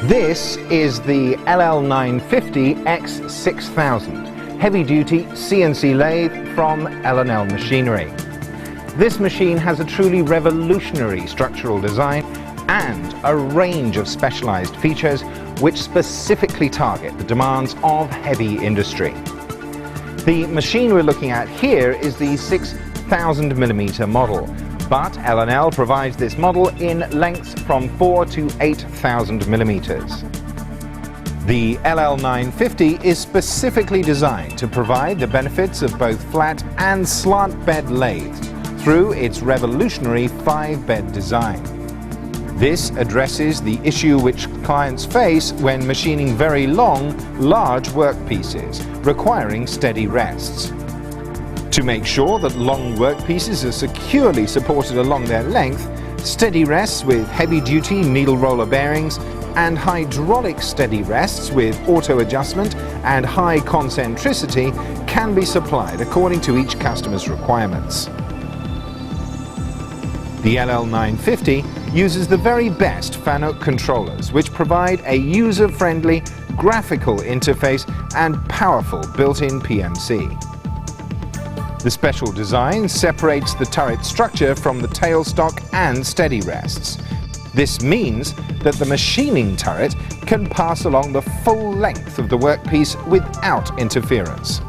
This is the LL950 X6000 heavy-duty CNC lathe from L&L Machinery. This machine has a truly revolutionary structural design and a range of specialized features which specifically target the demands of heavy industry. The machine we're looking at here is the 6,000mm model, but L&L provides this model in lengths from 4 to 8,000 millimeters. The LL950 is specifically designed to provide the benefits of both flat and slant bed lathes through its revolutionary 5-bed design. This addresses the issue which clients face when machining very long, large workpieces, requiring steady rests. To make sure that long workpieces are securely supported along their length, steady rests with heavy-duty needle roller bearings and hydraulic steady rests with auto adjustment and high concentricity can be supplied according to each customer's requirements. The LL950 uses the very best Fanuc controllers, which provide a user-friendly graphical interface and powerful built-in PMC. The special design separates the turret structure from the tailstock and steady rests. This means that the machining turret can pass along the full length of the workpiece without interference.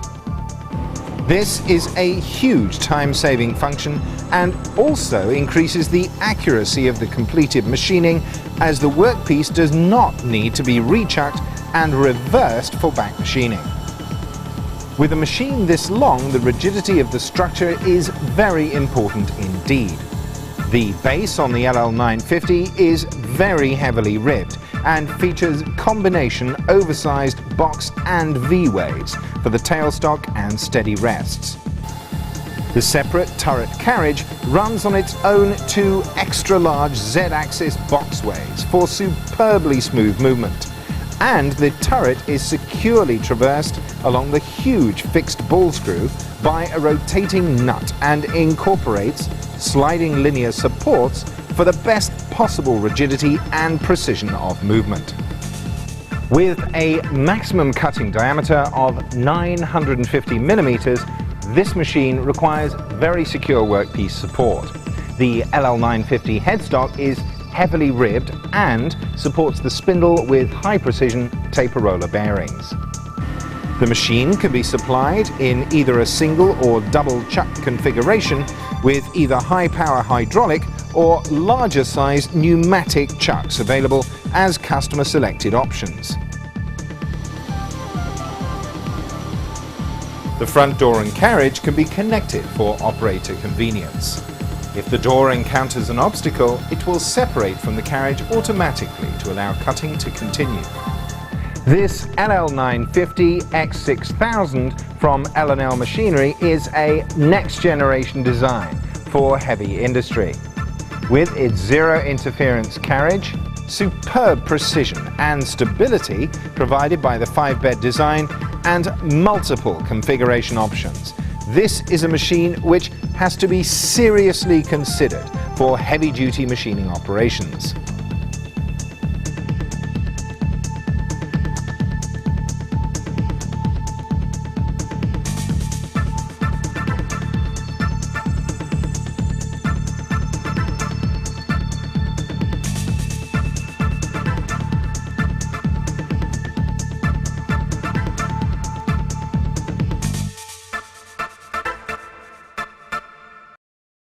This is a huge time-saving function and also increases the accuracy of the completed machining, as the workpiece does not need to be rechucked and reversed for back machining. With a machine this long, the rigidity of the structure is very important indeed. The base on the LL950 is very heavily ribbed and features combination oversized box and V-ways for the tailstock and steady rests. The separate turret carriage runs on its own 2 extra-large Z-axis boxways for superbly smooth movement, and the turret is securely traversed along the huge fixed ball screw by a rotating nut and incorporates sliding linear supports for the best possible rigidity and precision of movement. With a maximum cutting diameter of 950 millimeters, this machine requires very secure workpiece support. The LL950 headstock is heavily ribbed and supports the spindle with high-precision taper roller bearings. The machine can be supplied in either a single or double chuck configuration with either high-power hydraulic or larger-sized pneumatic chucks available as customer-selected options. The front door and carriage can be connected for operator convenience. If the door encounters an obstacle, it will separate from the carriage automatically to allow cutting to continue. This LL950 X6000 from L&L Machinery is a next-generation design for heavy industry. With its zero-interference carriage, superb precision and stability provided by the 5-bed design, and multiple configuration options, this is a machine which has to be seriously considered for heavy-duty machining operations.